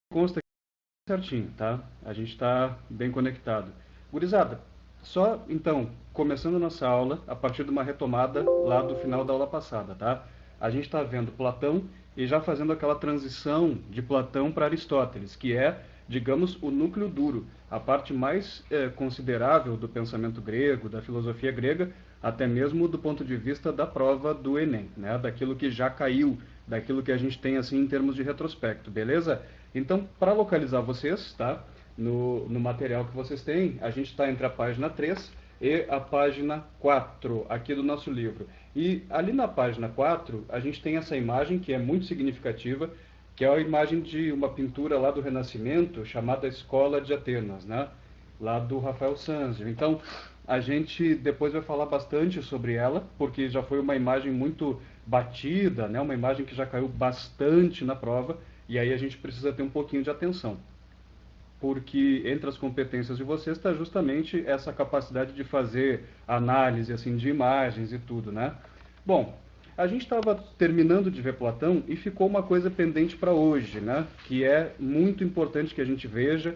Consta certinho, tá? A gente está bem conectado. Gurizada, só então, começando a nossa aula, a partir de uma retomada lá do final da aula passada, tá? A gente está vendo Platão e já fazendo aquela transição de Platão para Aristóteles, que é, digamos, o núcleo duro, a parte mais considerável do pensamento grego, da filosofia grega, até mesmo do ponto de vista da prova do Enem, né? Daquilo que já caiu, daquilo que a gente tem assim em termos de retrospecto, beleza? Então, para localizar vocês, tá? No material que vocês têm, a gente está entre a página 3 e a página 4 aqui do nosso livro. E ali na página 4, a gente tem essa imagem que é muito significativa, que é a imagem de uma pintura lá do Renascimento, chamada Escola de Atenas, né? Lá do Rafael Sanzio. Então, a gente depois vai falar bastante sobre ela, porque já foi uma imagem muito batida, né? Uma imagem que já caiu bastante na prova, e aí a gente precisa ter um pouquinho de atenção, porque entre as competências de vocês está justamente essa capacidade de fazer análise assim de imagens e tudo, né? Bom, a gente estava terminando de ver Platão e ficou uma coisa pendente para hoje, né? Que é muito importante que a gente veja,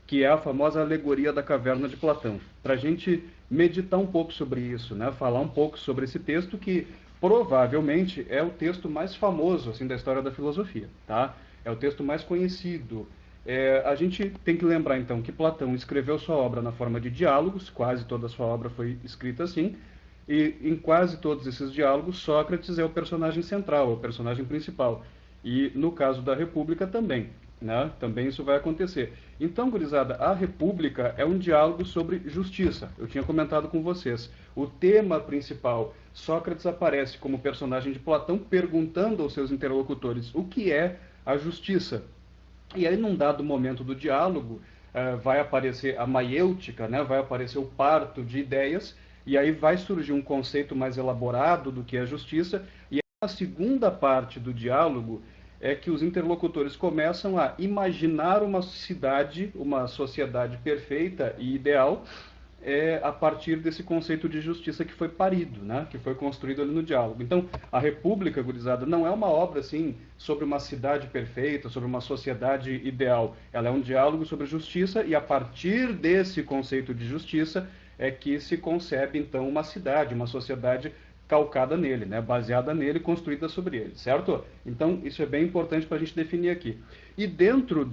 que é a famosa alegoria da caverna de Platão. Para a gente meditar um pouco sobre isso, né? Falar um pouco sobre esse texto que provavelmente é o texto mais famoso assim da história da filosofia, tá? É o texto mais conhecido. A gente tem que lembrar então que Platão escreveu sua obra na forma de diálogos, quase toda a sua obra foi escrita assim, e em quase todos esses diálogos Sócrates é o personagem central, é o personagem principal. E no caso da República também, né? Também isso vai acontecer. Então, gurizada, a República é um diálogo sobre justiça. Eu tinha comentado com vocês. O tema principal, Sócrates aparece como personagem de Platão perguntando aos seus interlocutores o que é a justiça. E aí, num dado momento do diálogo, vai aparecer a maiêutica, né? Vai aparecer o parto de ideias, e aí vai surgir um conceito mais elaborado do que é justiça, e a segunda parte do diálogo é que os interlocutores começam a imaginar uma cidade, uma sociedade perfeita e ideal, a partir desse conceito de justiça que foi parido, né? Que foi construído ali no diálogo. Então, a República, gurizada, não é uma obra assim sobre uma cidade perfeita, sobre uma sociedade ideal. Ela é um diálogo sobre justiça e a partir desse conceito de justiça é que se concebe então uma cidade, uma sociedade calcada nele, né? Baseada nele, construída sobre ele, certo? Então, isso é bem importante para a gente definir aqui. E dentro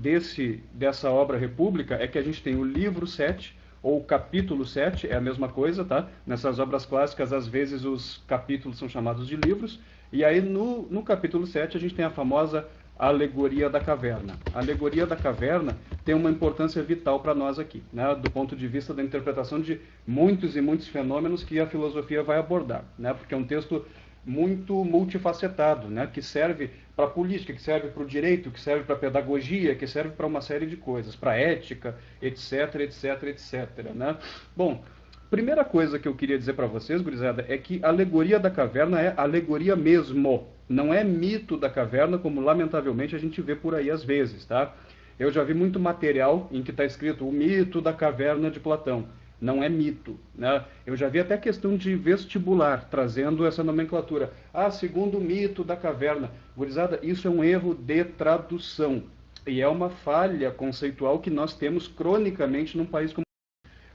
dessa obra República é que a gente tem o livro 7, ou capítulo 7, é a mesma coisa, tá? Nessas obras clássicas, às vezes os capítulos são chamados de livros, e aí no capítulo 7 a gente tem a famosa alegoria da caverna. A alegoria da caverna tem uma importância vital para nós aqui, né? Do ponto de vista da interpretação de muitos e muitos fenômenos que a filosofia vai abordar, né? Porque é um texto muito multifacetado, né? Que serve para a política, que serve para o direito, que serve para a pedagogia, que serve para uma série de coisas, para a ética, etc, etc, etc, né? Bom, primeira coisa que eu queria dizer para vocês, gurizada, é que a alegoria da caverna é alegoria mesmo, não é mito da caverna, como lamentavelmente a gente vê por aí às vezes, tá? Eu já vi muito material em que está escrito o mito da caverna de Platão. Não é mito, né? Eu já vi até questão de vestibular trazendo essa nomenclatura. Ah, segundo o mito da caverna. Gurizada, isso é um erro de tradução. E é uma falha conceitual que nós temos cronicamente num país como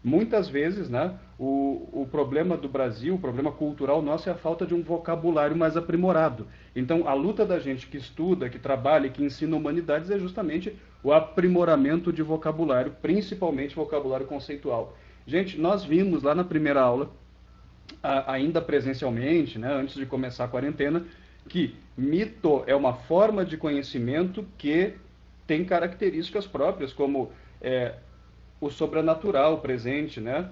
muitas vezes, né, o problema do Brasil, o problema cultural nosso é a falta de um vocabulário mais aprimorado. Então, a luta da gente que estuda, que trabalha e que ensina humanidades é justamente o aprimoramento de vocabulário, principalmente vocabulário conceitual. Gente, nós vimos lá na primeira aula, ainda presencialmente, né, antes de começar a quarentena, que mito é uma forma de conhecimento que tem características próprias, como o sobrenatural presente, né?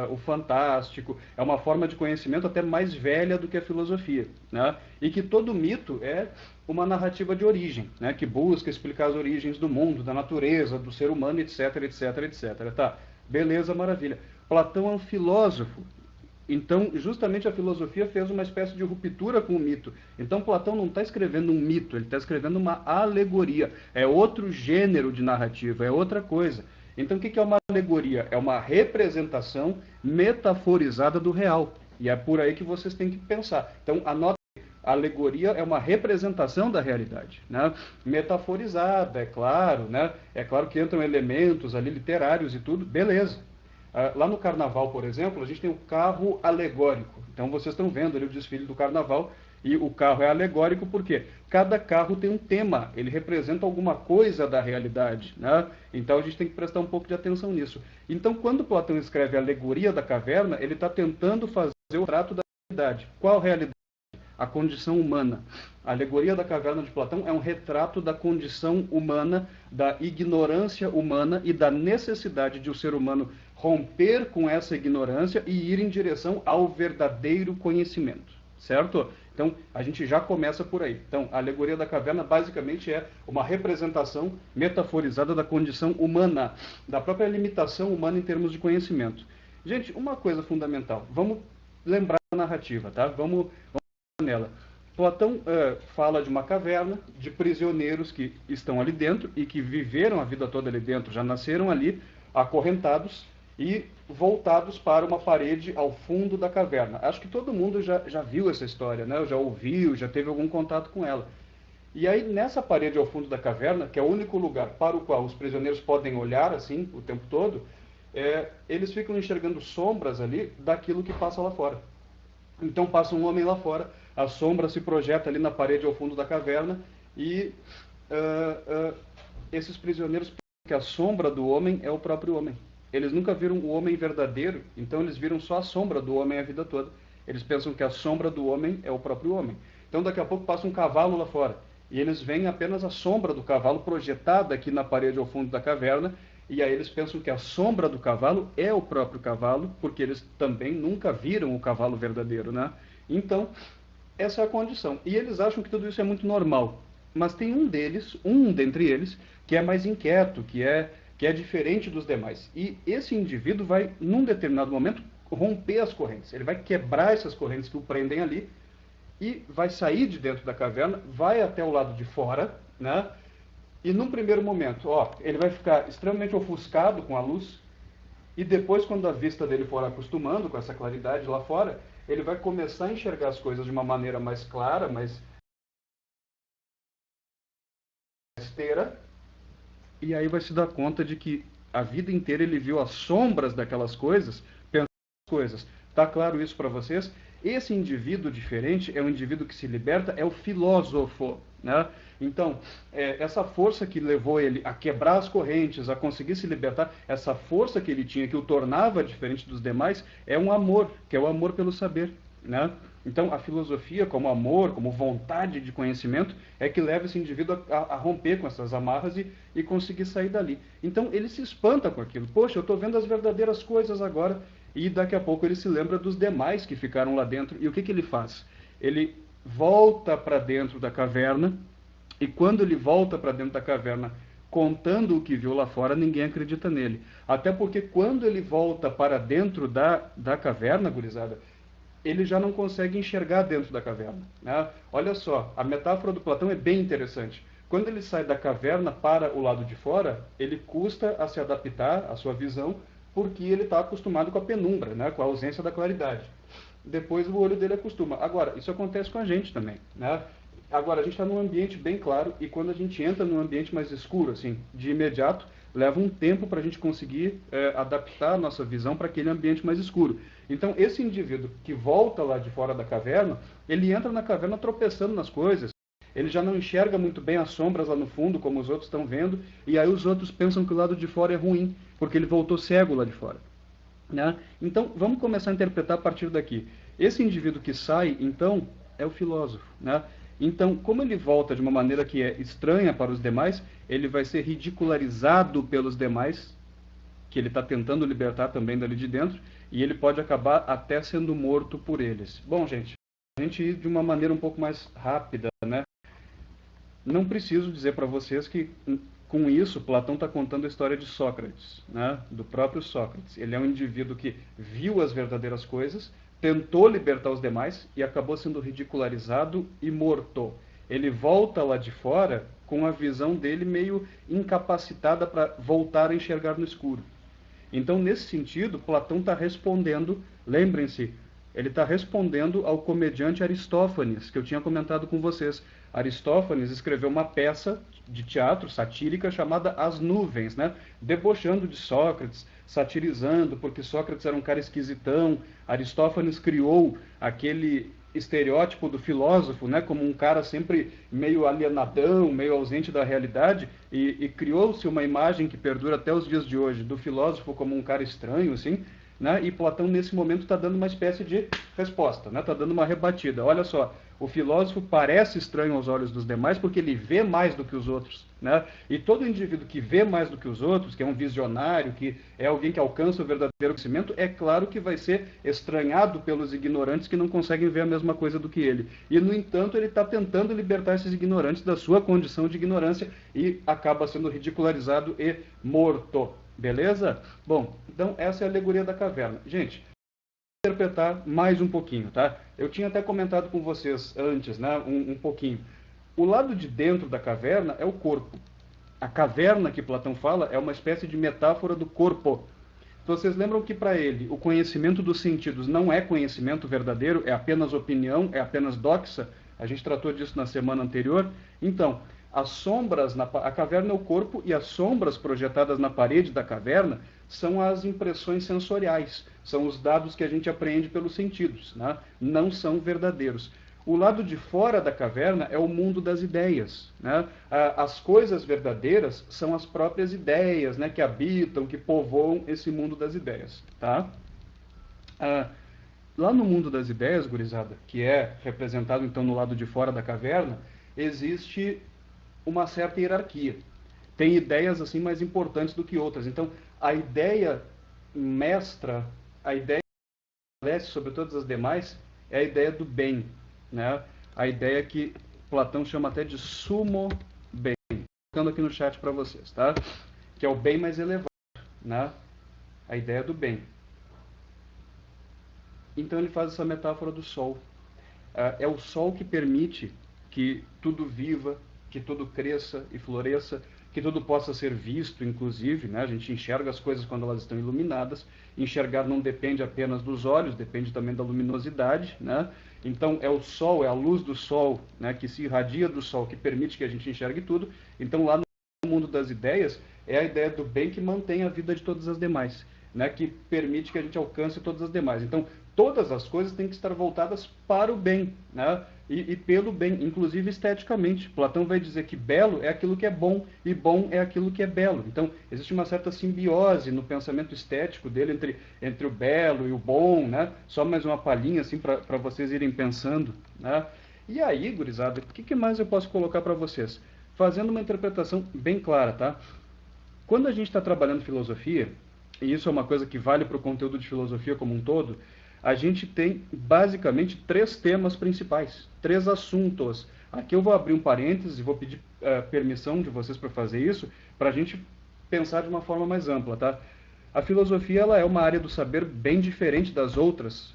O fantástico, é uma forma de conhecimento até mais velha do que a filosofia, né? E que todo mito é uma narrativa de origem, né? Que busca explicar as origens do mundo, da natureza, do ser humano, etc, etc, etc. Tá, beleza, maravilha. Platão é um filósofo. Então, justamente a filosofia fez uma espécie de ruptura com o mito. Então, Platão não está escrevendo um mito, ele está escrevendo uma alegoria. É outro gênero de narrativa, é outra coisa. Então, o que é uma alegoria? É uma representação metaforizada do real. E é por aí que vocês têm que pensar. Então, anotem A alegoria é uma representação da realidade, né? Metaforizada, é claro, né? É claro que entram elementos ali literários e tudo, beleza. Lá no carnaval, por exemplo, a gente tem o carro alegórico. Então vocês estão vendo ali o desfile do carnaval e o carro é alegórico porque cada carro tem um tema, ele representa alguma coisa da realidade, né? Então a gente tem que prestar um pouco de atenção nisso. Então quando Platão escreve a alegoria da caverna, ele está tentando fazer o retrato da realidade. Qual realidade? A condição humana. A alegoria da caverna de Platão é um retrato da condição humana, da ignorância humana e da necessidade de o ser humano romper com essa ignorância e ir em direção ao verdadeiro conhecimento, certo? Então, a gente já começa por aí. Então, a alegoria da caverna basicamente é uma representação metaforizada da condição humana, da própria limitação humana em termos de conhecimento. Gente, uma coisa fundamental, vamos lembrar da narrativa, tá? Vamos nela. Platão fala de uma caverna, de prisioneiros que estão ali dentro e que viveram a vida toda ali dentro, já nasceram ali, acorrentados e voltados para uma parede ao fundo da caverna. Acho que todo mundo já viu essa história, né? Já ouviu, já teve algum contato com ela. E aí, nessa parede ao fundo da caverna, que é o único lugar para o qual os prisioneiros podem olhar assim o tempo todo, eles ficam enxergando sombras ali daquilo que passa lá fora. Então passa um homem lá fora, a sombra se projeta ali na parede ao fundo da caverna e esses prisioneiros pensam que a sombra do homem é o próprio homem. Eles nunca viram o homem verdadeiro, então eles viram só a sombra do homem a vida toda. Eles pensam que a sombra do homem é o próprio homem. Então daqui a pouco passa um cavalo lá fora e eles veem apenas a sombra do cavalo projetada aqui na parede ao fundo da caverna. E aí eles pensam que a sombra do cavalo é o próprio cavalo, porque eles também nunca viram o cavalo verdadeiro, né? Então, essa é a condição. E eles acham que tudo isso é muito normal. Mas tem um deles, um dentre eles, que é mais inquieto, que é diferente dos demais. E esse indivíduo vai, num determinado momento, romper as correntes. Ele vai quebrar essas correntes que o prendem ali e vai sair de dentro da caverna, vai até o lado de fora, né? E num primeiro momento, ele vai ficar extremamente ofuscado com a luz, e depois, quando a vista dele for acostumando com essa claridade lá fora, ele vai começar a enxergar as coisas de uma maneira mais clara, mais esteira, e aí vai se dar conta de que a vida inteira ele viu as sombras daquelas coisas, pensando nas coisas. Tá claro isso para vocês? Esse indivíduo diferente é um indivíduo que se liberta, é o filósofo, né? Então, essa força que levou ele a quebrar as correntes, a conseguir se libertar, essa força que ele tinha, que o tornava diferente dos demais, é um amor, que é o amor pelo saber, né? Então, a filosofia, como amor, como vontade de conhecimento, é que leva esse indivíduo a romper com essas amarras e conseguir sair dali. Então, ele se espanta com aquilo. Poxa, eu estou vendo as verdadeiras coisas agora. E daqui a pouco ele se lembra dos demais que ficaram lá dentro. E o que ele faz? Ele volta para dentro da caverna, e quando ele volta para dentro da caverna contando o que viu lá fora, ninguém acredita nele. Até porque quando ele volta para dentro da caverna, gurizada, ele já não consegue enxergar dentro da caverna, né? Olha só, a metáfora do Platão é bem interessante. Quando ele sai da caverna para o lado de fora, ele custa a se adaptar à sua visão, porque ele está acostumado com a penumbra, né? Com a ausência da claridade. Depois o olho dele acostuma. Agora, isso acontece com a gente também, né? Agora, a gente está num ambiente bem claro, e quando a gente entra num ambiente mais escuro, assim, de imediato, leva um tempo para a gente conseguir adaptar a nossa visão para aquele ambiente mais escuro. Então, esse indivíduo que volta lá de fora da caverna, ele entra na caverna tropeçando nas coisas, ele já não enxerga muito bem as sombras lá no fundo, como os outros estão vendo, e aí os outros pensam que o lado de fora é ruim, porque ele voltou cego lá de fora, né? Então, vamos começar a interpretar a partir daqui. Esse indivíduo que sai, então, é o filósofo, né? Então, como ele volta de uma maneira que é estranha para os demais, ele vai ser ridicularizado pelos demais, que ele está tentando libertar também dali de dentro, e ele pode acabar até sendo morto por eles. Bom, gente, a gente ir de uma maneira um pouco mais rápida, né? Não preciso dizer para vocês que, com isso, Platão está contando a história de Sócrates, né? Do próprio Sócrates. Ele é um indivíduo que viu as verdadeiras coisas, tentou libertar os demais e acabou sendo ridicularizado e morto. Ele volta lá de fora com a visão dele meio incapacitada para voltar a enxergar no escuro. Então, nesse sentido, Platão está respondendo, lembrem-se, Ele está respondendo ao comediante Aristófanes, que eu tinha comentado com vocês. Aristófanes escreveu uma peça de teatro satírica chamada As Nuvens, né? Debochando de Sócrates, satirizando, porque Sócrates era um cara esquisitão. Aristófanes criou aquele estereótipo do filósofo, né, como um cara sempre meio alienadão, meio ausente da realidade, e criou-se uma imagem que perdura até os dias de hoje, do filósofo como um cara estranho, assim, né, e Platão nesse momento está dando uma espécie de resposta, né, está dando uma rebatida. Olha só, o filósofo parece estranho aos olhos dos demais porque ele vê mais do que os outros, né? E todo indivíduo que vê mais do que os outros, que é um visionário, que é alguém que alcança o verdadeiro conhecimento, é claro que vai ser estranhado pelos ignorantes que não conseguem ver a mesma coisa do que ele. E, no entanto, ele está tentando libertar esses ignorantes da sua condição de ignorância e acaba sendo ridicularizado e morto. Beleza? Bom, então essa é a alegoria da caverna. Gente, interpretar mais um pouquinho, tá? Eu tinha até comentado com vocês antes, né, um pouquinho. O lado de dentro da caverna é o corpo. A caverna que Platão fala é uma espécie de metáfora do corpo. Vocês lembram que para ele o conhecimento dos sentidos não é conhecimento verdadeiro, é apenas opinião, é apenas doxa? A gente tratou disso na semana anterior. Então, as sombras, a caverna é o corpo e as sombras projetadas na parede da caverna são as impressões sensoriais, são os dados que a gente apreende pelos sentidos, né? Não são verdadeiros. O lado de fora da caverna é o mundo das ideias, né? As coisas verdadeiras são as próprias ideias, né, que habitam, que povoam esse mundo das ideias. Tá? Lá no mundo das ideias, gurizada, que é representado então no lado de fora da caverna, existe uma certa hierarquia. Tem ideias assim mais importantes do que outras. Então, a ideia mestra, a ideia que prevalece sobre todas as demais, é a ideia do bem, né? A ideia que Platão chama até de sumo bem. Estou colocando aqui no chat para vocês, tá? Que é o bem mais elevado, né? A ideia do bem. Então ele faz essa metáfora do sol. É o sol que permite que tudo viva, que tudo cresça e floresça, que tudo possa ser visto, inclusive, né? A gente enxerga as coisas quando elas estão iluminadas. Enxergar não depende apenas dos olhos, depende também da luminosidade, né? Então é o sol, é a luz do sol, né, que se irradia do sol, que permite que a gente enxergue tudo. Então lá no mundo das ideias, é a ideia do bem que mantém a vida de todas as demais, né, que permite que a gente alcance todas as demais. Então todas as coisas têm que estar voltadas para o bem, né? E pelo bem, inclusive esteticamente. Platão vai dizer que belo é aquilo que é bom, e bom é aquilo que é belo. Então, existe uma certa simbiose no pensamento estético dele entre o belo e o bom, né? Só mais uma palhinha, assim, para vocês irem pensando, né? E aí, gurizada, o que mais eu posso colocar para vocês? Fazendo uma interpretação bem clara, tá? Quando a gente está trabalhando filosofia, e isso é uma coisa que vale para o conteúdo de filosofia como um todo, a gente tem basicamente 3 temas principais, 3 assuntos. Aqui eu vou abrir um parênteses e vou pedir permissão de vocês para fazer isso, para a gente pensar de uma forma mais ampla, tá? A filosofia ela é uma área do saber bem diferente das outras,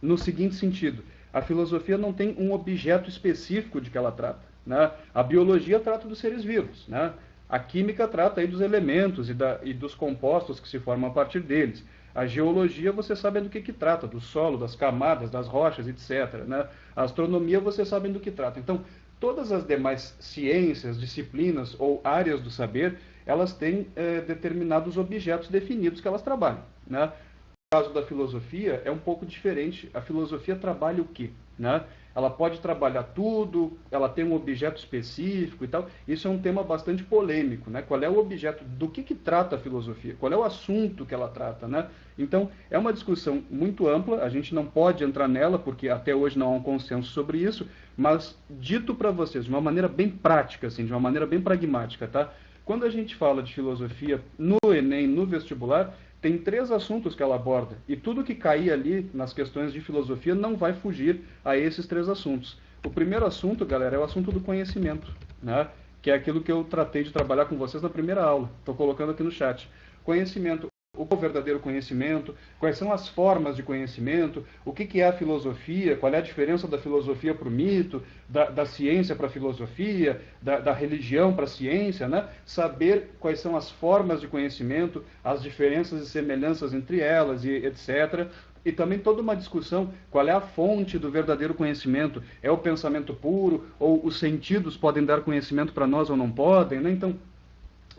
no seguinte sentido: a filosofia não tem um objeto específico de que ela trata, né? A biologia trata dos seres vivos, né? A química trata aí dos elementos e dos compostos que se formam a partir deles. A geologia, você sabe do que trata, do solo, das camadas, das rochas, etc., né? A astronomia, você sabe do que trata. Então, todas as demais ciências, disciplinas ou áreas do saber, elas têm determinados objetos definidos que elas trabalham, né? No caso da filosofia, é um pouco diferente. A filosofia trabalha o quê, né? Ela pode trabalhar tudo, ela tem um objeto específico e tal. Isso é um tema bastante polêmico, né? Qual é o objeto, do que trata a filosofia? Qual é o assunto que ela trata, né? Então, é uma discussão muito ampla, a gente não pode entrar nela, porque até hoje não há um consenso sobre isso, mas dito para vocês, de uma maneira bem prática, assim, de uma maneira bem pragmática, tá? Quando a gente fala de filosofia no Enem, no vestibular, tem 3 assuntos que ela aborda, e tudo que cair ali nas questões de filosofia não vai fugir a esses 3 assuntos. O primeiro assunto, galera, é o assunto do conhecimento, né? Que é aquilo que eu tratei de trabalhar com vocês na primeira aula. Estou colocando aqui no chat. Conhecimento. O que é o verdadeiro conhecimento? Quais são as formas de conhecimento? O que é a filosofia? Qual é a diferença da filosofia para o mito? Da ciência para a filosofia? Da religião para a ciência, né? Saber quais são as formas de conhecimento, as diferenças e semelhanças entre elas, e etc. E também toda uma discussão, qual é a fonte do verdadeiro conhecimento? É o pensamento puro? Ou os sentidos podem dar conhecimento para nós ou não podem? Né? Então,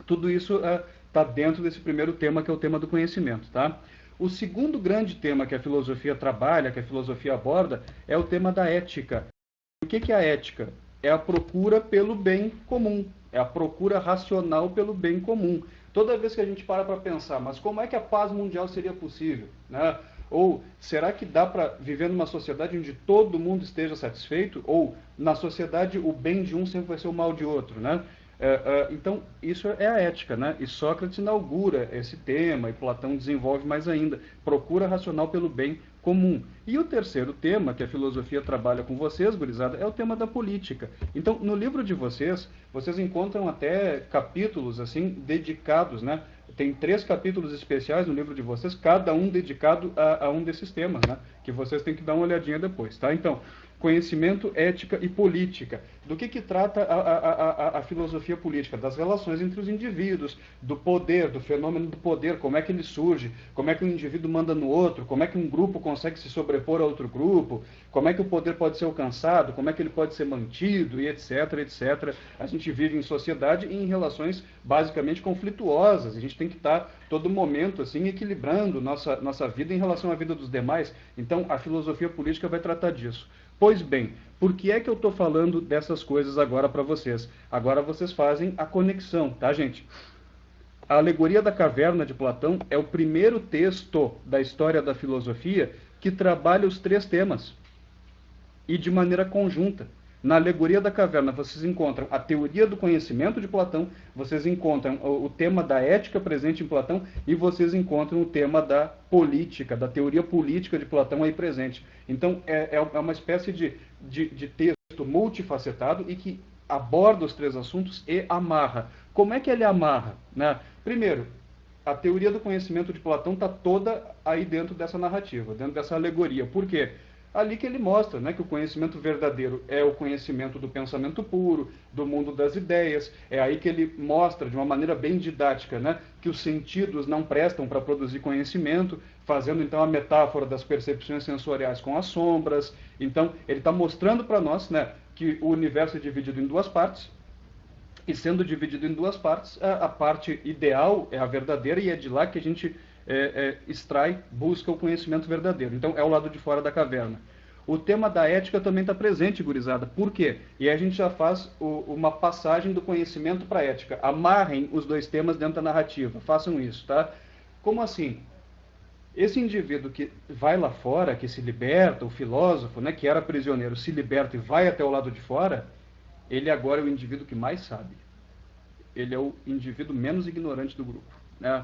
tudo isso está dentro desse primeiro tema, que é o tema do conhecimento. Tá? O segundo grande tema que a filosofia trabalha, que a filosofia aborda, é o tema da ética. O que é a ética? É a procura pelo bem comum, é a procura racional pelo bem comum. Toda vez que a gente para pensar, mas como é que a paz mundial seria possível? Né? Ou será que dá para viver numa sociedade onde todo mundo esteja satisfeito? Ou na sociedade o bem de um sempre vai ser o mal de outro? Né? Então, isso é a ética, né? E Sócrates inaugura esse tema, e Platão desenvolve mais ainda. Procura racional pelo bem comum. E o terceiro tema que a filosofia trabalha com vocês, gurizada, é o tema da política. Então, no livro de vocês, vocês encontram até capítulos, assim, dedicados, né? Tem 3 capítulos especiais no livro de vocês, cada um dedicado a um desses temas, né? Que vocês têm que dar uma olhadinha depois, tá? Então, conhecimento, ética e política. Do que trata a filosofia política? Das relações entre os indivíduos, do poder, do fenômeno do poder, como é que ele surge, como é que um indivíduo manda no outro, como é que um grupo consegue se sobrepor a outro grupo, como é que o poder pode ser alcançado, como é que ele pode ser mantido, e etc, etc. A gente vive em sociedade e em relações basicamente conflituosas. A gente tem que estar todo momento assim equilibrando nossa vida em relação à vida dos demais. Então, a filosofia política vai tratar disso. Pois bem, por que é que eu estou falando dessas coisas agora para vocês? Agora vocês fazem a conexão, tá, gente? A Alegoria da Caverna de Platão é o primeiro texto da história da filosofia que trabalha os 3 temas e de maneira conjunta. Na Alegoria da Caverna vocês encontram a teoria do conhecimento de Platão, vocês encontram o tema da ética presente em Platão e vocês encontram o tema da política, da teoria política de Platão aí presente. Então é uma espécie de texto multifacetado e que aborda os 3 assuntos e amarra. Como é que ele amarra? Né? Primeiro, a teoria do conhecimento de Platão está toda aí dentro dessa narrativa, dentro dessa alegoria. Por quê? Ali que ele mostra, né, que o conhecimento verdadeiro é o conhecimento do pensamento puro, do mundo das ideias. É aí que ele mostra, de uma maneira bem didática, né, que os sentidos não prestam para produzir conhecimento, fazendo então a metáfora das percepções sensoriais com as sombras. Então, ele está mostrando para nós, né, que o universo é dividido em 2 partes, e sendo dividido em 2 partes, a parte ideal é a verdadeira, e é de lá que a gente extrai, busca o conhecimento verdadeiro. Então, é o lado de fora da caverna. O tema da ética também está presente, gurizada. Por quê? E aí a gente já faz uma passagem do conhecimento para a ética. Amarrem os 2 temas dentro da narrativa. Façam isso, tá? Como assim? Esse indivíduo que vai lá fora, que se liberta, o filósofo, né, que era prisioneiro, se liberta e vai até o lado de fora, ele agora é o indivíduo que mais sabe. Ele é o indivíduo menos ignorante do grupo, né?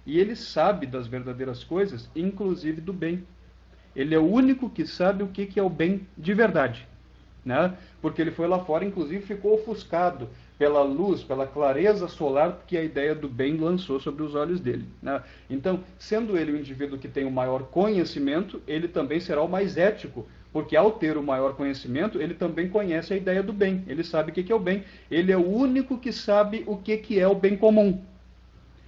E ele sabe das verdadeiras coisas, inclusive do bem. Ele é o único que sabe o que é o bem de verdade, né? Porque ele foi lá fora, inclusive ficou ofuscado pela luz, pela clareza solar que a ideia do bem lançou sobre os olhos dele, né? Então, sendo ele o indivíduo que tem o maior conhecimento, ele também será o mais ético, porque ao ter o maior conhecimento, ele também conhece a ideia do bem, ele sabe o que é o bem, ele é o único que sabe o que é o bem comum.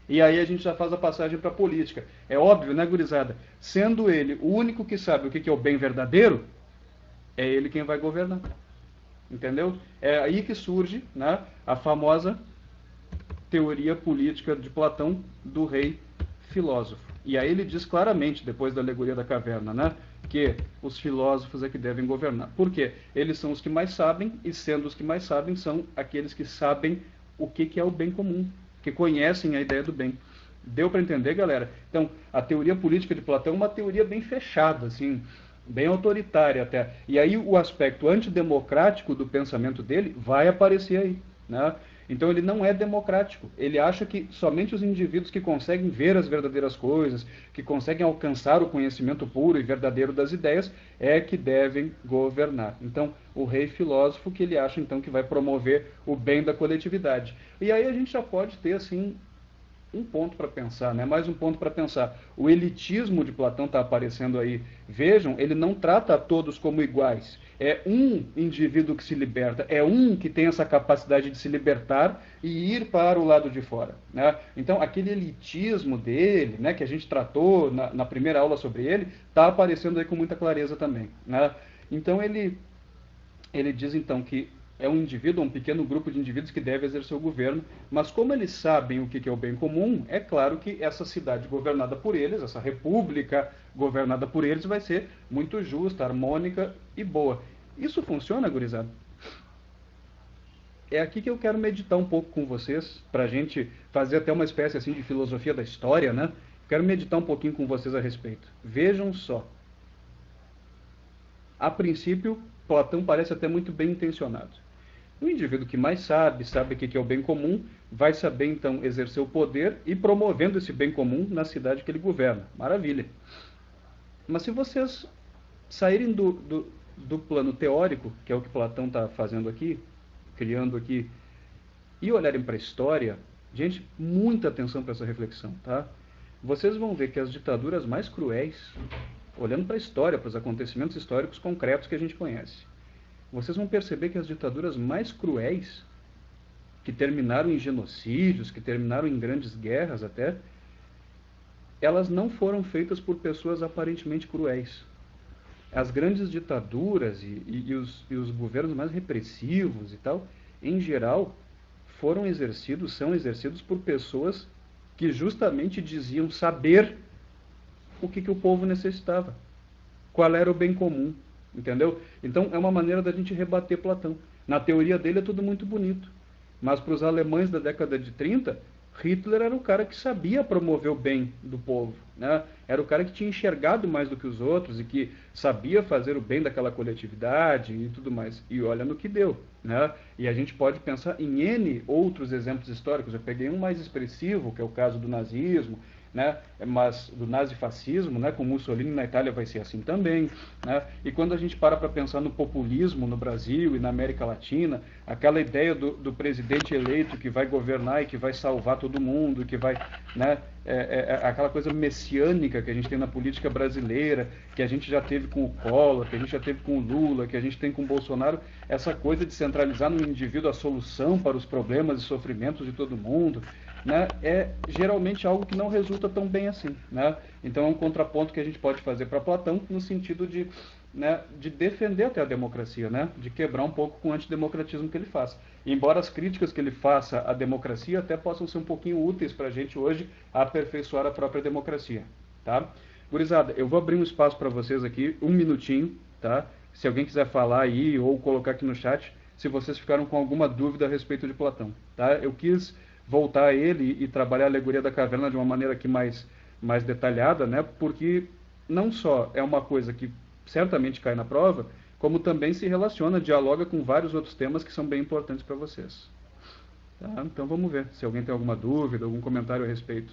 E aí a gente já faz a passagem para a política. É óbvio, né, gurizada? Sendo ele o único que sabe o que é o bem verdadeiro, é ele quem vai governar. Entendeu? É aí que surge, né, a famosa teoria política de Platão do rei filósofo. E aí ele diz claramente, depois da alegoria da caverna, né, que os filósofos é que devem governar. Por quê? Eles são os que mais sabem, e sendo os que mais sabem, são aqueles que sabem o que é o bem comum, que conhecem a ideia do bem. Deu para entender, galera? Então, a teoria política de Platão é uma teoria bem fechada, assim, bem autoritária até. E aí o aspecto antidemocrático do pensamento dele vai aparecer aí, né? Então ele não é democrático. Ele acha que somente os indivíduos que conseguem ver as verdadeiras coisas, que conseguem alcançar o conhecimento puro e verdadeiro das ideias, é que devem governar. Então, o rei filósofo que ele acha então que vai promover o bem da coletividade. E aí a gente já pode ter assim um ponto para pensar, né? Mais um ponto para pensar. O elitismo de Platão está aparecendo aí. Vejam, ele não trata a todos como iguais. É um indivíduo que se liberta, é um que tem essa capacidade de se libertar e ir para o lado de fora, né? Então, aquele elitismo dele, né, que a gente tratou na primeira aula sobre ele, está aparecendo aí com muita clareza também, né? Então, ele diz então que é um indivíduo, um pequeno grupo de indivíduos que deve exercer o governo, mas como eles sabem o que é o bem comum, é claro que essa cidade governada por eles, essa república governada por eles, vai ser muito justa, harmônica e boa. Isso funciona, gurizada? É aqui que eu quero meditar um pouco com vocês, para a gente fazer até uma espécie assim de filosofia da história, né? Quero meditar um pouquinho com vocês a respeito. Vejam só. A princípio, Platão parece até muito bem intencionado. O indivíduo que mais sabe o que é o bem comum, vai saber então exercer o poder e promovendo esse bem comum na cidade que ele governa. Maravilha. Mas se vocês saírem do plano teórico, que é o que Platão está fazendo aqui, criando aqui, e olharem para a história, gente, muita atenção para essa reflexão, tá? Vocês vão ver que as ditaduras mais cruéis, olhando para a história, para os acontecimentos históricos concretos que a gente conhece, vocês vão perceber que as ditaduras mais cruéis, que terminaram em genocídios, que terminaram em grandes guerras até, elas não foram feitas por pessoas aparentemente cruéis. As grandes ditaduras e os governos mais repressivos e tal, em geral, são exercidos por pessoas que justamente diziam saber o que o povo necessitava, qual era o bem comum, entendeu? Então é uma maneira da gente rebater Platão. Na teoria dele é tudo muito bonito, mas para os alemães da década de 30, Hitler era o cara que sabia promover o bem do povo, né? Era o cara que tinha enxergado mais do que os outros e que sabia fazer o bem daquela coletividade e tudo mais. E olha no que deu, né? E a gente pode pensar em N outros exemplos históricos. Eu peguei um mais expressivo, que é o caso do nazismo, né? Mas do nazifascismo, né? Com Mussolini na Itália vai ser assim também, né? E quando a gente para pensar no populismo no Brasil e na América Latina, aquela ideia do presidente eleito que vai governar e que vai salvar todo mundo, que vai, né? Aquela coisa messiânica que a gente tem na política brasileira, que a gente já teve com o Collor, que a gente já teve com o Lula, que a gente tem com o Bolsonaro, essa coisa de centralizar no indivíduo a solução para os problemas e sofrimentos de todo mundo, né, é geralmente algo que não resulta tão bem assim, né? Então é um contraponto que a gente pode fazer para Platão no sentido de, né, de defender até a democracia, né, de quebrar um pouco com o antidemocratismo que ele faz. Embora as críticas que ele faça à democracia até possam ser um pouquinho úteis para a gente hoje a aperfeiçoar a própria democracia, tá? Gurizada, eu vou abrir um espaço para vocês aqui, um minutinho, tá? Se alguém quiser falar aí ou colocar aqui no chat, se vocês ficaram com alguma dúvida a respeito de Platão, tá? Eu quis voltar a ele e trabalhar a alegoria da caverna de uma maneira aqui mais detalhada, né? Porque não só é uma coisa que certamente cai na prova, como também se relaciona, dialoga com vários outros temas que são bem importantes para vocês. Tá? Então vamos ver se alguém tem alguma dúvida, algum comentário a respeito.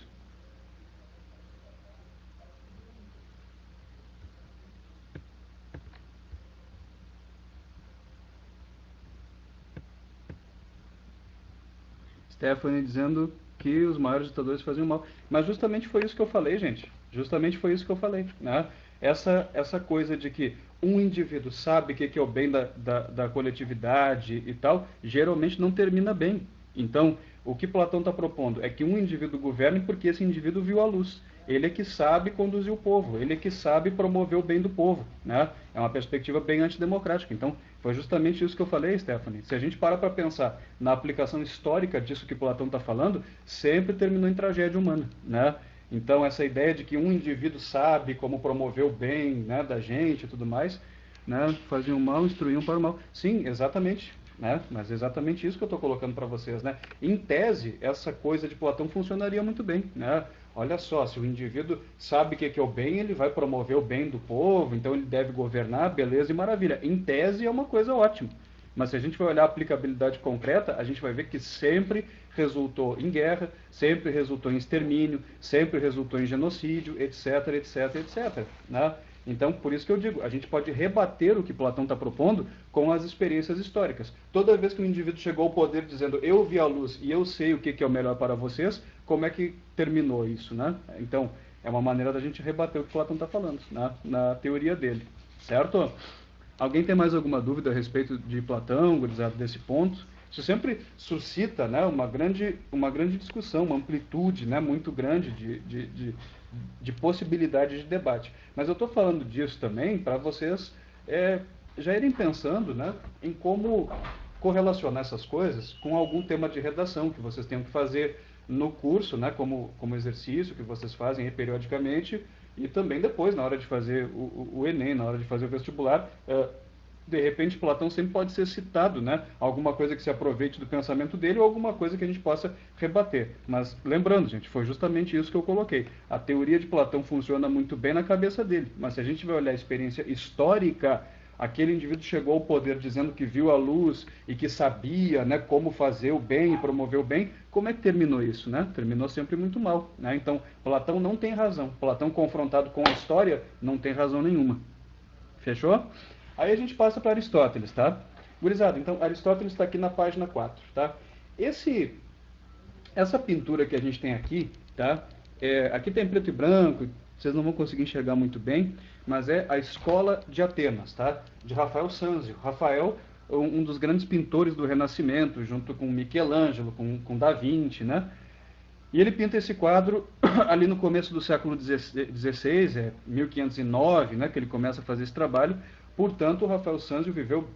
Stephanie dizendo que os maiores ditadores faziam mal. Mas justamente foi isso que eu falei, gente. Justamente foi isso que eu falei, né? Essa coisa de que um indivíduo sabe o que é o bem da coletividade e tal, geralmente não termina bem. Então, o que Platão está propondo é que um indivíduo governe porque esse indivíduo viu a luz. Ele é que sabe conduzir o povo, ele é que sabe promover o bem do povo, né? É uma perspectiva bem antidemocrática. Então, foi justamente isso que eu falei, Stephanie. Se a gente para pensar na aplicação histórica disso que Platão está falando, sempre terminou em tragédia humana, né? Então, essa ideia de que um indivíduo sabe como promover o bem, né, da gente e tudo mais, né, faziam mal, instruíam para o mal. Sim, exatamente. Né? Mas é exatamente isso que eu estou colocando para vocês, né? Em tese, essa coisa de Platão funcionaria muito bem, né? Olha só, se o indivíduo sabe o que é o bem, ele vai promover o bem do povo, então ele deve governar, beleza e maravilha. Em tese é uma coisa ótima. Mas se a gente vai olhar a aplicabilidade concreta, a gente vai ver que sempre resultou em guerra, sempre resultou em extermínio, sempre resultou em genocídio, etc, etc, etc. Né? Então, por isso que eu digo, a gente pode rebater o que Platão está propondo com as experiências históricas. Toda vez que um indivíduo chegou ao poder dizendo, eu vi a luz e eu sei o que é o melhor para vocês, como é que terminou isso, né? Então, é uma maneira da gente rebater o que Platão está falando, na teoria dele, certo? Alguém tem mais alguma dúvida a respeito de Platão, gurizada, desse ponto? Isso sempre suscita, né, uma grande discussão, uma amplitude, né, muito grande de possibilidade de debate. Mas eu estou falando disso também para vocês já irem pensando, né, em como correlacionar essas coisas com algum tema de redação que vocês tenham que fazer no curso, né, como exercício que vocês fazem periodicamente, e também depois, na hora de fazer o Enem, na hora de fazer o vestibular, de repente Platão sempre pode ser citado, né? Alguma coisa que se aproveite do pensamento dele ou alguma coisa que a gente possa rebater. Mas lembrando, gente, foi justamente isso que eu coloquei. A teoria de Platão funciona muito bem na cabeça dele, mas se a gente vai olhar a experiência histórica, aquele indivíduo chegou ao poder dizendo que viu a luz e que sabia, né, como fazer o bem e promover o bem. Como é que terminou isso, né? Terminou sempre muito mal, né? Então, Platão não tem razão. Platão confrontado com a história não tem razão nenhuma. Fechou? Aí a gente passa para Aristóteles, tá? Gurizada, então Aristóteles está aqui na página 4, tá? Essa pintura que a gente tem aqui, tá? Aqui tem preto e branco, vocês não vão conseguir enxergar muito bem, mas é a Escola de Atenas, tá? De Rafael Sanzio. Rafael, um dos grandes pintores do Renascimento, junto com Michelangelo, com Da Vinci, né? E ele pinta esse quadro ali no começo do século XVI, 1509, né, que ele começa a fazer esse trabalho. Portanto, o Rafael Sanzio viveu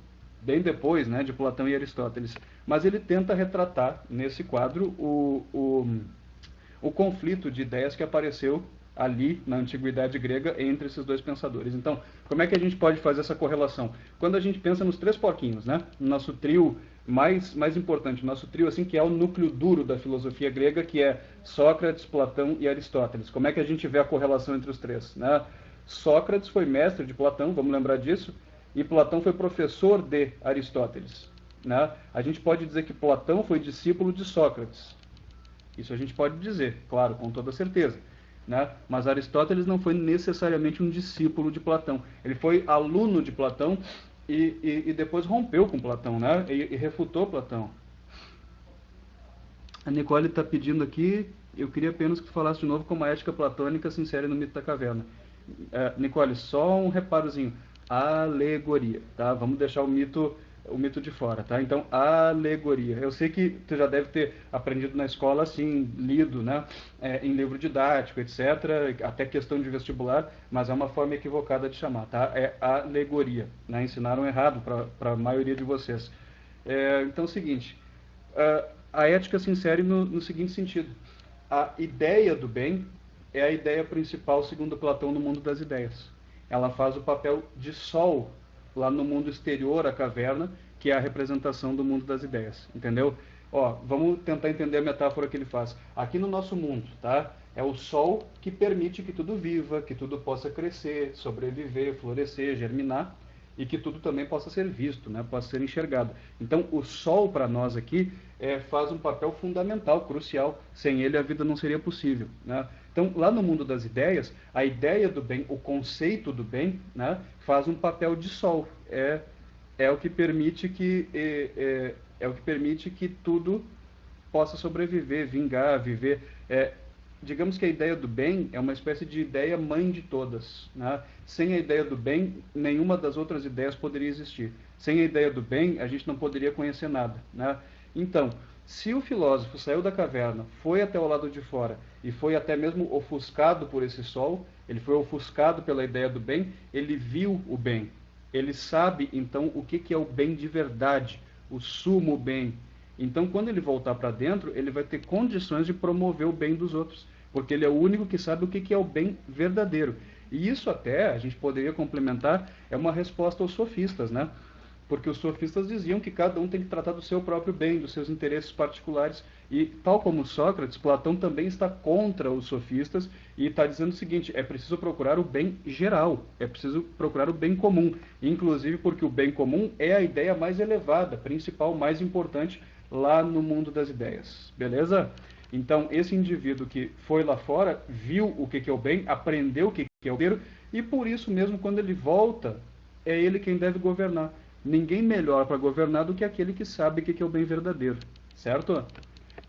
bem depois, né, de Platão e Aristóteles. Mas ele tenta retratar nesse quadro o conflito de ideias que apareceu ali na antiguidade grega entre esses dois pensadores. Então, como é que a gente pode fazer essa correlação? Quando a gente pensa nos três porquinhos, né, no nosso trio mais importante, o nosso trio assim, que é o núcleo duro da filosofia grega, que é Sócrates, Platão e Aristóteles. Como é que a gente vê a correlação entre os três, né? Sócrates foi mestre de Platão, vamos lembrar disso, e Platão foi professor de Aristóteles, né? A gente pode dizer que Platão foi discípulo de Sócrates. Isso a gente pode dizer, claro, com toda certeza, né? Mas Aristóteles não foi necessariamente um discípulo de Platão. Ele foi aluno de Platão e depois rompeu com Platão, né? E refutou Platão. A Nicole está pedindo aqui, eu queria apenas que tu falasse de novo como a ética platônica se insere no mito da caverna. Nicole, só um reparozinho. Alegoria, tá? Vamos deixar o mito de fora, tá? Então, alegoria. Eu sei que tu já deve ter aprendido na escola, assim, lido, né? Em livro didático, etc. Até questão de vestibular, mas é uma forma equivocada de chamar, tá? É alegoria, né? Ensinaram errado para a maioria de vocês. Então, é o seguinte, a ética se insere no seguinte sentido. A ideia do bem é a ideia principal, segundo Platão, no mundo das ideias. Ela faz o papel de sol lá no mundo exterior à caverna, que é a representação do mundo das ideias, entendeu? Ó, vamos tentar entender a metáfora que ele faz. Aqui no nosso mundo, tá? É o sol que permite que tudo viva, que tudo possa crescer, sobreviver, florescer, germinar, e que tudo também possa ser visto, né? Possa ser enxergado. Então, o sol para nós aqui faz um papel fundamental, crucial. Sem ele, a vida não seria possível, né? Então, lá no mundo das ideias, a ideia do bem, o conceito do bem, né, faz um papel de sol. É o que permite que tudo possa sobreviver, vingar, viver. Digamos que a ideia do bem é uma espécie de ideia mãe de todas, né? Sem a ideia do bem, nenhuma das outras ideias poderia existir. Sem a ideia do bem, a gente não poderia conhecer nada, né? Então, se o filósofo saiu da caverna, foi até o lado de fora e foi até mesmo ofuscado por esse sol, ele foi ofuscado pela ideia do bem, ele viu o bem. Ele sabe, então, o que é o bem de verdade, o sumo bem. Então, quando ele voltar para dentro, ele vai ter condições de promover o bem dos outros, porque ele é o único que sabe o que é o bem verdadeiro. E isso até, a gente poderia complementar, é uma resposta aos sofistas, né? Porque os sofistas diziam que cada um tem que tratar do seu próprio bem, dos seus interesses particulares. E, tal como Sócrates, Platão também está contra os sofistas e está dizendo o seguinte, é preciso procurar o bem geral, é preciso procurar o bem comum. Inclusive porque o bem comum é a ideia mais elevada, principal, mais importante lá no mundo das ideias. Beleza? Então, esse indivíduo que foi lá fora, viu o que é o bem, aprendeu o que é o bem, E por isso mesmo, quando ele volta, é ele quem deve governar. Ninguém melhor para governar do que aquele que sabe o que é o bem verdadeiro. Certo?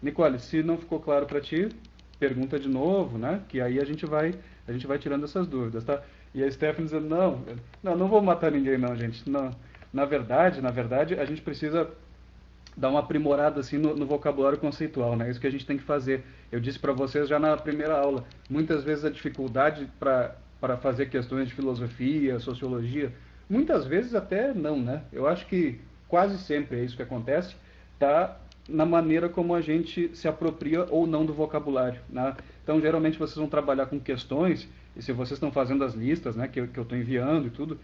Nicole, se não ficou claro para ti, pergunta de novo, né? Que aí a gente vai tirando essas dúvidas, tá? E a Stephanie dizendo, não vou matar ninguém não, gente. Não, na verdade, a gente precisa dar uma aprimorada assim no vocabulário conceitual, né? Isso que a gente tem que fazer. Eu disse para vocês já na primeira aula, muitas vezes a dificuldade para fazer questões de filosofia, sociologia, muitas vezes até não, né? Eu acho que quase sempre é isso que acontece, tá? Na maneira como a gente se apropria ou não do vocabulário, né? Então, geralmente vocês vão trabalhar com questões, e se vocês estão fazendo as listas, né, que eu estou enviando e tudo,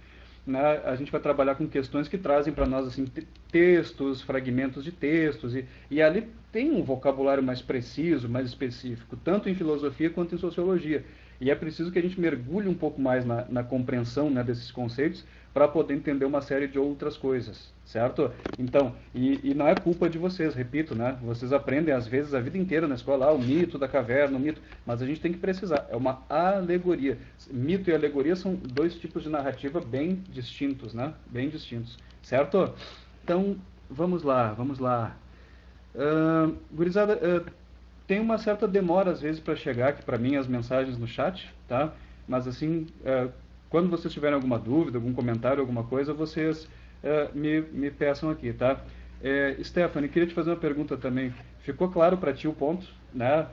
né, a gente vai trabalhar com questões que trazem para nós assim textos, fragmentos de textos, e ali tem um vocabulário mais preciso, mais específico, tanto em filosofia quanto em sociologia. E é preciso que a gente mergulhe um pouco mais na compreensão, né, desses conceitos para poder entender uma série de outras coisas, certo? Então, e não é culpa de vocês, repito, né? Vocês aprendem às vezes a vida inteira na escola, o mito da caverna, o mito, mas a gente tem que precisar, é uma alegoria. Mito e alegoria são dois tipos de narrativa bem distintos, né? Bem distintos, certo? Então, vamos lá, vamos lá. Gurizada, tem uma certa demora às vezes para chegar aqui para mim as mensagens no chat, tá? Mas assim, quando vocês tiverem alguma dúvida, algum comentário, alguma coisa, vocês me peçam aqui, tá? Stephanie, queria te fazer uma pergunta também. Ficou claro para ti o ponto, né?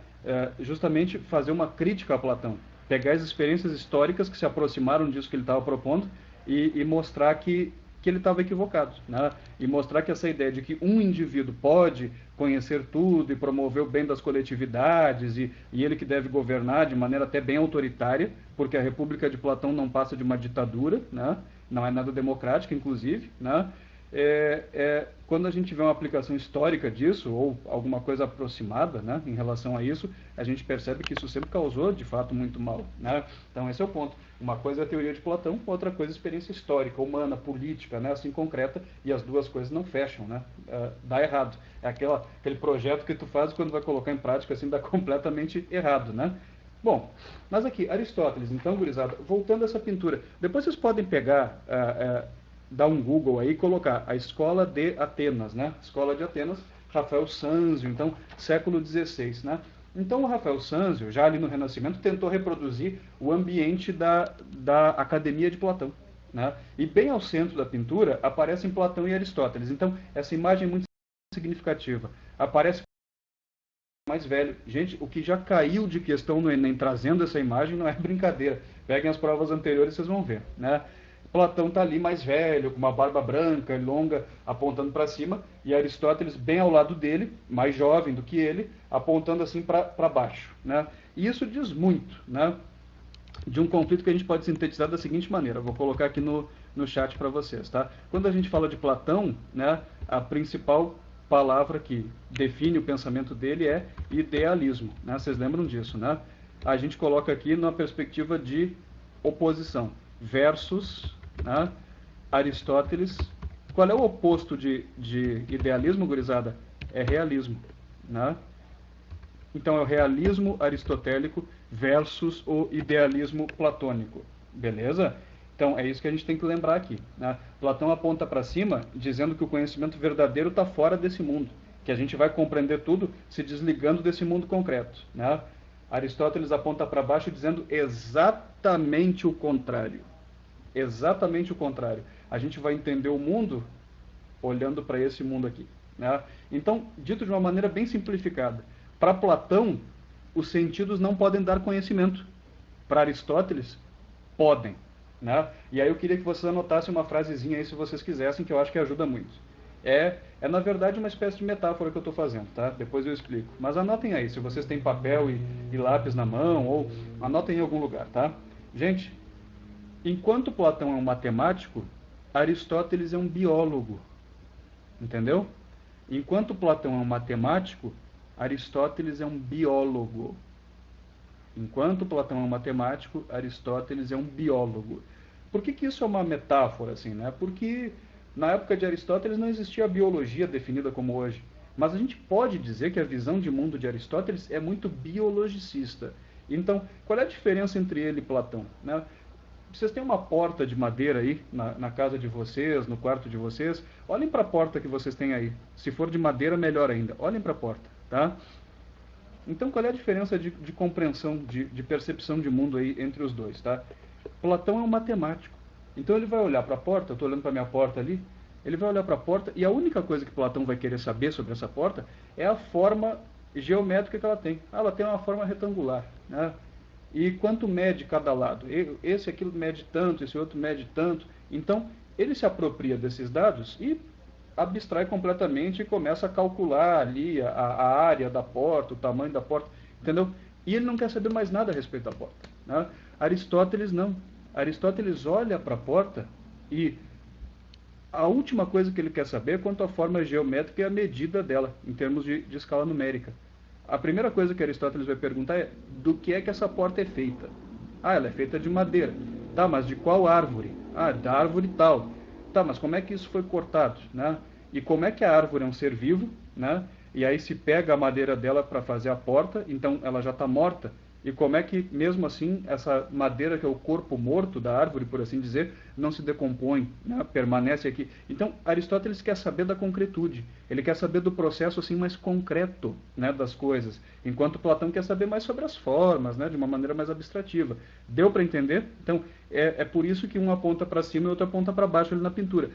Justamente fazer uma crítica a Platão, pegar as experiências históricas que se aproximaram disso que ele estava propondo e mostrar que ele estava equivocado, né? E mostrar que essa ideia de que um indivíduo pode conhecer tudo e promover o bem das coletividades e ele que deve governar de maneira até bem autoritária, porque a República de Platão não passa de uma ditadura, né? Não é nada democrática, inclusive, né? Quando a gente vê uma aplicação histórica disso, ou alguma coisa aproximada, né, em relação a isso, a gente percebe que isso sempre causou, de fato, muito mal, né? Então esse é o ponto. Uma coisa é a teoria de Platão, outra coisa é a experiência histórica, humana, política, né, assim concreta, e as duas coisas não fecham, né? Dá errado. É aquele projeto que tu faz quando vai colocar em prática, assim, dá completamente errado, né? Bom, mas aqui, Aristóteles, então, gurizada, voltando a essa pintura, depois vocês podem pegar, dar um Google aí e colocar a Escola de Atenas, né? Escola de Atenas, Rafael Sanzio, então, século XVI, né? Então, o Rafael Sanzio, já ali no Renascimento, tentou reproduzir o ambiente da Academia de Platão, né? E bem ao centro da pintura aparecem Platão e Aristóteles. Então, essa imagem é muito significativa. Aparece mais velho. Gente, o que já caiu de questão no Enem trazendo essa imagem não é brincadeira. Peguem as provas anteriores e vocês vão ver, né? Platão está ali mais velho, com uma barba branca, longa, apontando para cima, e Aristóteles bem ao lado dele, mais jovem do que ele, apontando assim para baixo, né? E isso diz muito, né, de um conflito que a gente pode sintetizar da seguinte maneira. Vou colocar aqui no chat para vocês, tá? Quando a gente fala de Platão, né, a principal palavra que define o pensamento dele é idealismo, né? Vocês lembram disso, né? A gente coloca aqui numa perspectiva de oposição versus, né, Aristóteles. Qual é o oposto de idealismo, gurizada? É realismo, né? Então é o realismo aristotélico versus o idealismo platônico, beleza? Então é isso que a gente tem que lembrar aqui, né? Platão aponta para cima dizendo que o conhecimento verdadeiro está fora desse mundo, que a gente vai compreender tudo se desligando desse mundo concreto, né? Aristóteles aponta para baixo dizendo exatamente o contrário. Exatamente o contrário. A gente vai entender o mundo olhando para esse mundo aqui, né? Então, dito de uma maneira bem simplificada, para Platão, os sentidos não podem dar conhecimento. Para Aristóteles, podem, né? E aí eu queria que vocês anotassem uma frasezinha aí, se vocês quisessem, que eu acho que ajuda muito. Na verdade, uma espécie de metáfora que eu estou fazendo, tá? Depois eu explico. Mas anotem aí, se vocês têm papel e lápis na mão, ou anotem em algum lugar, tá? Gente, enquanto Platão é um matemático, Aristóteles é um biólogo. Entendeu? Enquanto Platão é um matemático, Aristóteles é um biólogo. Enquanto Platão é um matemático, Aristóteles é um biólogo. Por que isso é uma metáfora, assim, né? Porque na época de Aristóteles não existia a biologia definida como hoje. Mas a gente pode dizer que a visão de mundo de Aristóteles é muito biologicista. Então, qual é a diferença entre ele e Platão, né? vocês têm uma porta de madeira aí na casa de vocês, no quarto de vocês, olhem para a porta que vocês têm aí. Se for de madeira, melhor ainda. Olhem para a porta, tá? Então, qual é a diferença de compreensão, de percepção de mundo aí entre os dois, tá? Platão é um matemático. Então ele vai olhar para a porta, eu estou olhando para a minha porta ali, ele vai olhar para a porta e a única coisa que Platão vai querer saber sobre essa porta é a forma geométrica que ela tem. Ah, ela tem uma forma retangular, né? E quanto mede cada lado? Esse aquilo mede tanto, esse outro mede tanto. Então, ele se apropria desses dados e abstrai completamente e começa a calcular ali a área da porta, o tamanho da porta, entendeu? E ele não quer saber mais nada a respeito da porta, né? Aristóteles não. Aristóteles olha para a porta e a última coisa que ele quer saber é quanto à forma geométrica e a medida dela, em termos de escala numérica. A primeira coisa que Aristóteles vai perguntar é do que é que essa porta é feita. Ah, ela é feita de madeira. Tá, mas de qual árvore? Ah, da árvore tal. Tá, mas como é que isso foi cortado, né? E como é que a árvore é um ser vivo, né? E aí se pega a madeira dela para fazer a porta, então ela já está morta. E como é que, mesmo assim, essa madeira, que é o corpo morto da árvore, por assim dizer, não se decompõe, né? Permanece aqui. Então, Aristóteles quer saber da concretude. Ele quer saber do processo assim mais concreto, né, das coisas. Enquanto Platão quer saber mais sobre as formas, né, de uma maneira mais abstrativa. Deu para entender? Então, é por isso que um aponta para cima e o outro aponta para baixo ali na pintura.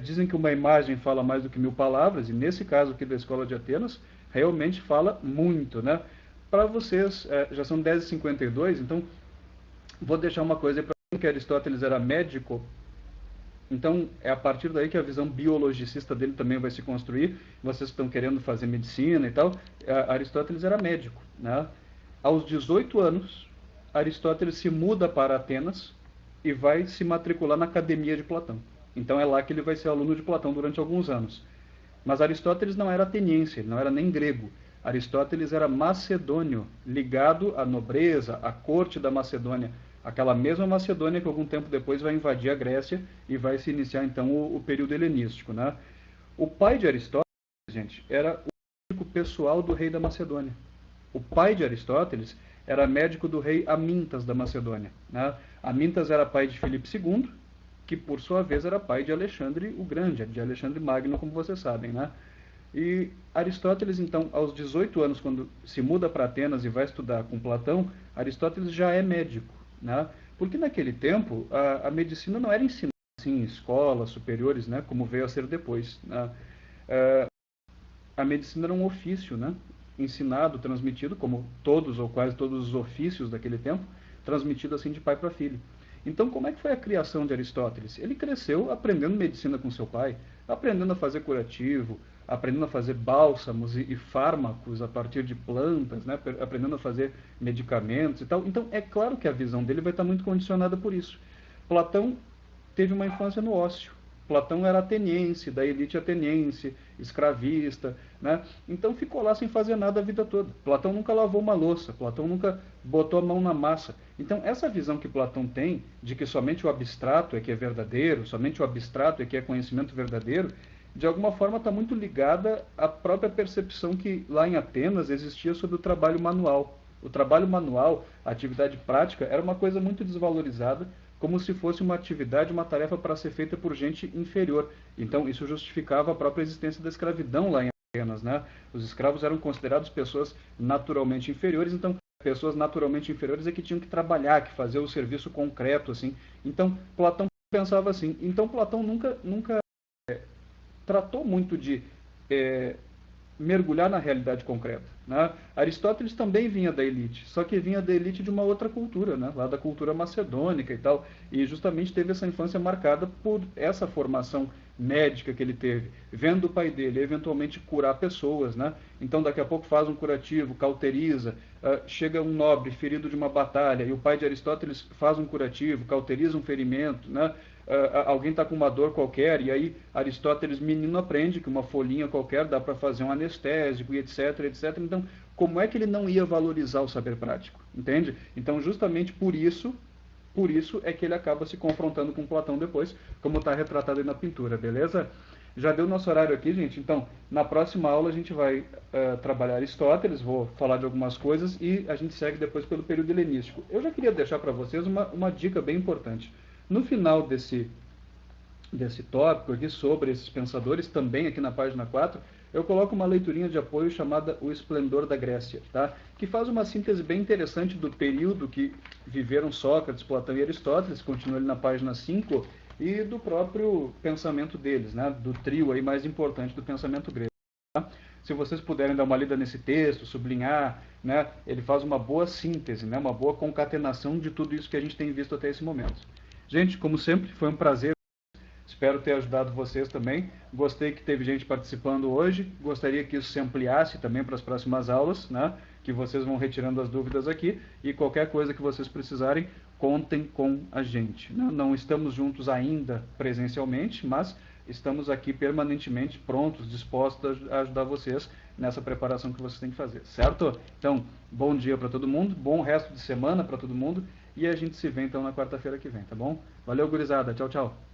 Dizem que uma imagem fala mais do que 1000 palavras, e nesse caso aqui da Escola de Atenas, realmente fala muito, né? Para vocês, já são 10h52, então vou deixar uma coisa aí para que Aristóteles era médico. Então é a partir daí que a visão biologicista dele também vai se construir. Vocês estão querendo fazer medicina e tal. Aristóteles era médico, né? Aos 18 anos, Aristóteles se muda para Atenas e vai se matricular na Academia de Platão. Então é lá que ele vai ser aluno de Platão durante alguns anos. Mas Aristóteles não era ateniense, ele não era nem grego. Aristóteles era macedônio, ligado à nobreza, à corte da Macedônia. Aquela mesma Macedônia que algum tempo depois vai invadir a Grécia e vai se iniciar então o período helenístico, né? O pai de Aristóteles, gente, era o médico pessoal do rei da Macedônia. O pai de Aristóteles era médico do rei Amintas da Macedônia, né? Amintas era pai de Filipe II, que por sua vez era pai de Alexandre o Grande, de Alexandre Magno, como vocês sabem, né? E Aristóteles, então, aos 18 anos, quando se muda para Atenas e vai estudar com Platão, Aristóteles já é médico, né? Porque naquele tempo a medicina não era ensinada assim, em escolas superiores, né? Como veio a ser depois, né? A medicina era um ofício, né? Ensinado, transmitido, como todos ou quase todos os ofícios daquele tempo, transmitido assim de pai para filho. Então, como é que foi a criação de Aristóteles? Ele cresceu aprendendo medicina com seu pai, aprendendo a fazer curativo, aprendendo a fazer bálsamos e fármacos a partir de plantas, né? Aprendendo a fazer medicamentos e tal. Então, é claro que a visão dele vai estar muito condicionada por isso. Platão teve uma infância no ócio. Platão era ateniense, da elite ateniense, escravista, né? Então ficou lá sem fazer nada a vida toda. Platão nunca lavou uma louça, Platão nunca botou a mão na massa. Então essa visão que Platão tem, de que somente o abstrato é que é verdadeiro, somente o abstrato é que é conhecimento verdadeiro, de alguma forma está muito ligada à própria percepção que lá em Atenas existia sobre o trabalho manual. O trabalho manual, a atividade prática, era uma coisa muito desvalorizada, como se fosse uma atividade, uma tarefa para ser feita por gente inferior. Então, isso justificava a própria existência da escravidão lá em Atenas, né? Os escravos eram considerados pessoas naturalmente inferiores, então, pessoas naturalmente inferiores é que tinham que trabalhar, que fazer o serviço concreto, assim. Então, Platão pensava assim. Então, Platão nunca tratou muito de mergulhar na realidade concreta, né? Aristóteles também vinha da elite, só que vinha da elite de uma outra cultura, né? Lá da cultura macedônica e tal, e justamente teve essa infância marcada por essa formação médica que ele teve, vendo o pai dele eventualmente curar pessoas, né? Então daqui a pouco faz um curativo, cauteriza, chega um nobre ferido de uma batalha e o pai de Aristóteles faz um curativo, cauteriza um ferimento, né? Alguém está com uma dor qualquer, e aí Aristóteles, menino, aprende que uma folhinha qualquer dá para fazer um anestésico, e etc, etc. Então, como é que ele não ia valorizar o saber prático? Entende? Então, justamente por isso é que ele acaba se confrontando com Platão depois, como está retratado aí na pintura, beleza? Já deu nosso horário aqui, gente, então na próxima aula a gente vai trabalhar Aristóteles, vou falar de algumas coisas e a gente segue depois pelo período helenístico. Eu já queria deixar para vocês uma dica bem importante. No final desse tópico aqui sobre esses pensadores, também aqui na página 4, eu coloco uma leiturinha de apoio chamada O Esplendor da Grécia, tá? Que faz uma síntese bem interessante do período que viveram Sócrates, Platão e Aristóteles, continua ali na página 5, e do próprio pensamento deles, né? Do trio aí mais importante do pensamento grego. Tá? Se vocês puderem dar uma lida nesse texto, sublinhar, né? Ele faz uma boa síntese, né? Uma boa concatenação de tudo isso que a gente tem visto até esse momento. Gente, como sempre, foi um prazer. Espero ter ajudado vocês também. Gostei que teve gente participando hoje. Gostaria que isso se ampliasse também para as próximas aulas, né? Que vocês vão retirando as dúvidas aqui. E qualquer coisa que vocês precisarem, contem com a gente. Não estamos juntos ainda presencialmente, mas estamos aqui permanentemente prontos, dispostos a ajudar vocês nessa preparação que vocês têm que fazer, certo? Então, bom dia para todo mundo, bom resto de semana para todo mundo. E a gente se vê então na quarta-feira que vem, tá bom? Valeu, gurizada. Tchau, tchau.